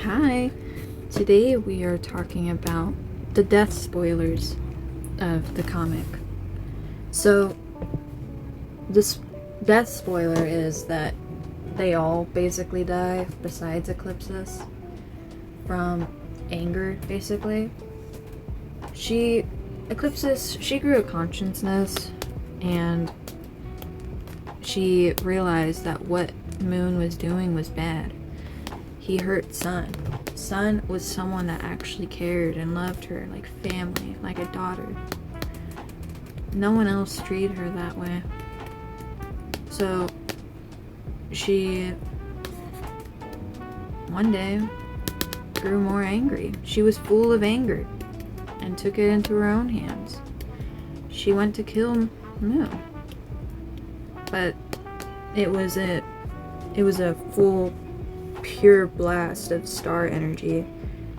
Hi, today we are talking about the death spoilers of the comic. So, this death spoiler is that they all basically die, besides Eclipsis, from anger, basically. Eclipsis, she grew a consciousness, and she realized that what Moon was doing was bad. He hurt Sun. Sun was someone that actually cared and loved her like family, like a daughter. No one else treated her that way. So she one day grew more angry. She was full of anger and took it into her own hands. She went to kill Moon. But it was a full pure blast of star energy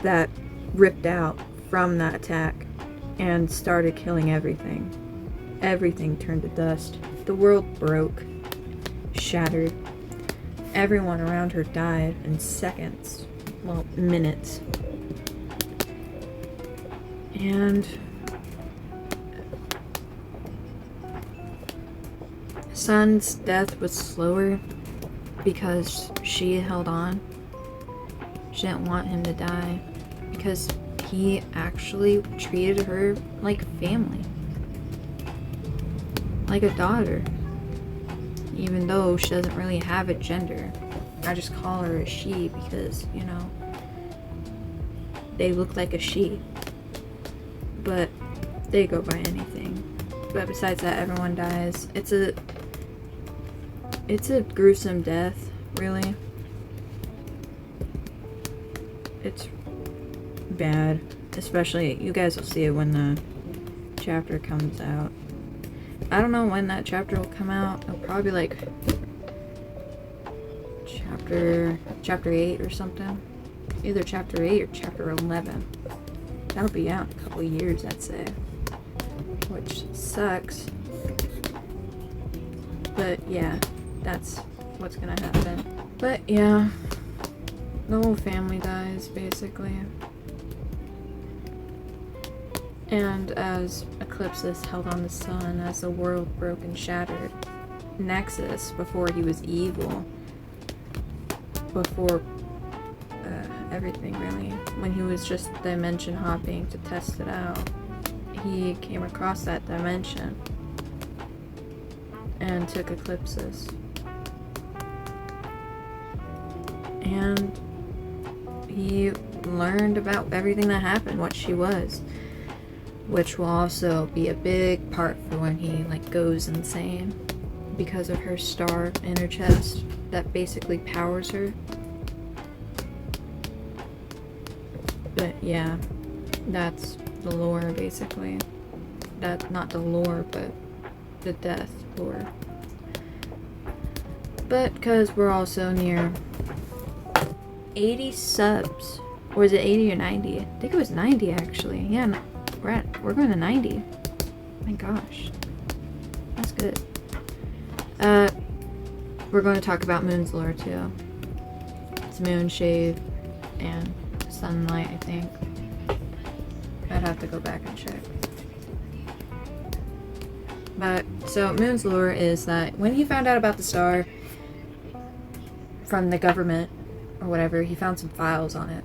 that ripped out from that attack and started killing everything. Everything turned to dust. The world broke, shattered. Everyone around her died in seconds, well, minutes. And Sun's death was slower because she held on. She didn't want him to die because he actually treated her like family, like a daughter, even though she doesn't really have a gender. I just call her a she because, they look like a she, but they go by anything. But besides that, everyone dies. It's a gruesome death, really. It's bad. Especially, you guys will see it when the chapter comes out. I don't know when that chapter will come out. It'll probably be like chapter 8 or something. Either chapter 8 or chapter 11. That'll be out in a couple years, I'd say. Which sucks. But yeah, that's what's gonna happen. But yeah, the whole family dies, basically. And as Eclipsis held on the sun, as the world broke and shattered, Nexus, before he was evil, before everything really, when he was just dimension hopping to test it out, he came across that dimension and took Eclipsis. And he learned about everything that happened, what she was, which will also be a big part for when he goes insane because of her star in her chest that basically powers her. But yeah, that's the lore, basically. That's not the lore, but the death lore. But because we're also near 80 subs, or is it 80 or 90? I think it was 90 actually. Yeah, we're going to 90. My gosh, that's good. We're going to talk about Moon's lore too. It's moonshade and sunlight, I think. I'd have to go back and check. But so Moon's lore is that when he found out about the star from the government or whatever, he found some files on it,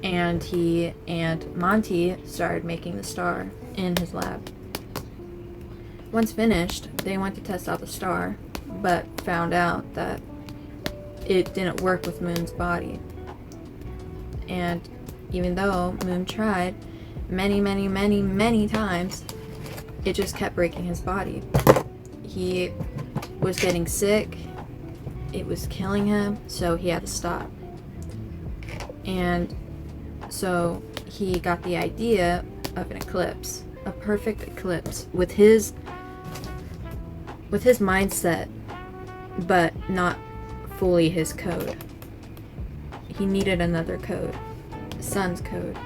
and he and Monty started making the star in his lab. Once finished, they went to test out the star, but found out that it didn't work with Moon's body. And even though Moon tried many times, it just kept breaking his body. He was getting sick, it was killing him, so he had to stop. And so he got the idea of an eclipse, a perfect eclipse with his mindset, but not fully his code. He needed another code, Sun's code.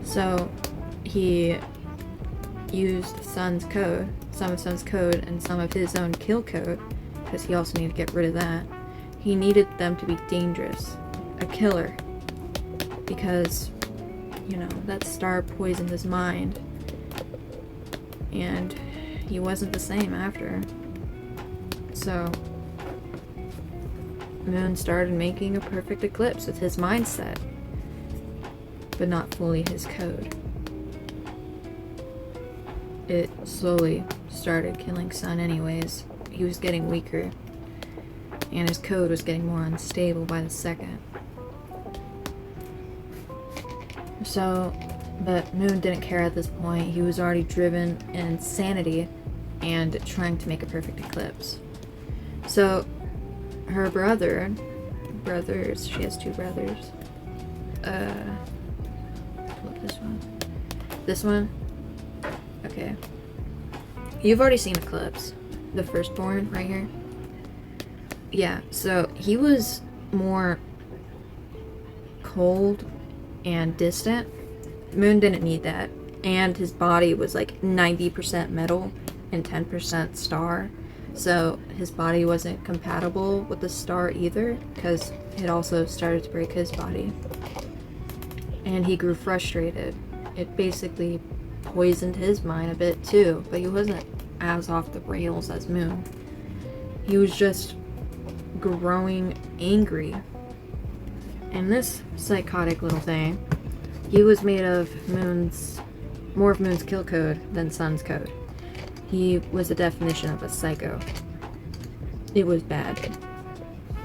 So he used Sun's code, some of Sun's code, and some of his own kill code, because he also needed to get rid of that. He needed them to be dangerous, a killer, because, that star poisoned his mind. And he wasn't the same after. So, Moon started making a perfect eclipse with his mindset, but not fully his code. It slowly started killing Sun anyways. He was getting weaker, and his code was getting more unstable by the second. So, but Moon didn't care at this point. He was already driven in insanity and trying to make a perfect eclipse. So, her brothers, she has two brothers. Flip this one. Okay. You've already seen Eclipse, the firstborn right here. Yeah, so he was more cold and distant. Moon didn't need that. And his body was like 90% metal and 10% star. So his body wasn't compatible with the star either, because it also started to break his body. And he grew frustrated. It basically poisoned his mind a bit too, but he wasn't as off the rails as Moon. He was just growing angry. And this psychotic little thing, he was made of more of Moon's kill code than Sun's code. He was the definition of a psycho. It was bad.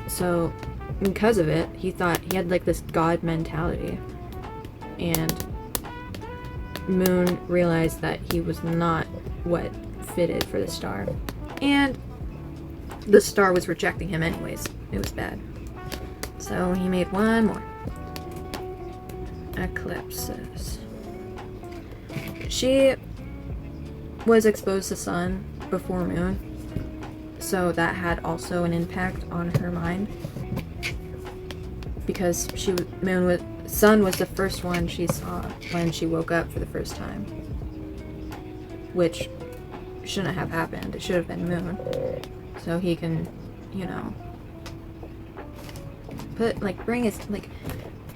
So, because of it, he thought he had like this god mentality. And Moon realized that he was not what fitted for the star. And the star was rejecting him anyways. It was bad. So he made one more. Eclipses. She was exposed to Sun before Moon, so that had also an impact on her mind, because Sun was the first one she saw when she woke up for the first time, which shouldn't have happened. It should have been Moon, so he can,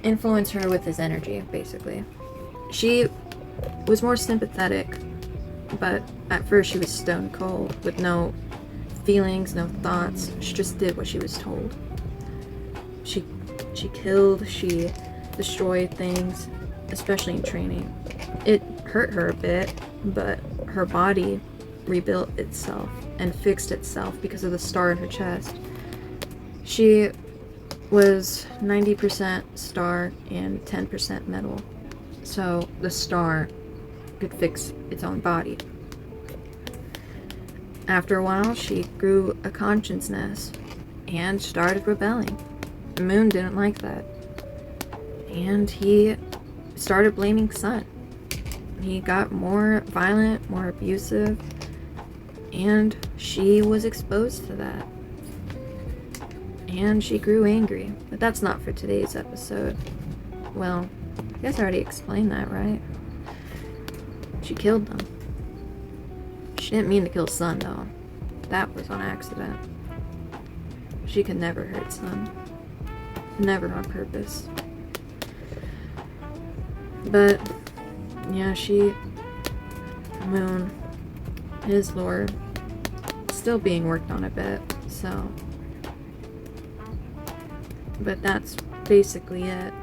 influence her with his energy, basically. She was more sympathetic, but at first she was stone cold, with no feelings, no thoughts. She just did what she was told. She killed, she destroyed things, especially in training. It hurt her a bit, but her body rebuilt itself and fixed itself because of the star in her chest. She was 90% star and 10% metal, so the star could fix its own body. After a while, she grew a consciousness and started rebelling. Moon didn't like that, and he started blaming Sun. He got more violent, more abusive, and she was exposed to that. And she grew angry. But that's not for today's episode. Well, I guess I already explained that, right? She killed them. She didn't mean to kill Sun, though. That was on accident. She could never hurt Sun. Never on purpose. But, yeah, Moon, his lore, still being worked on a bit, so. But that's basically it.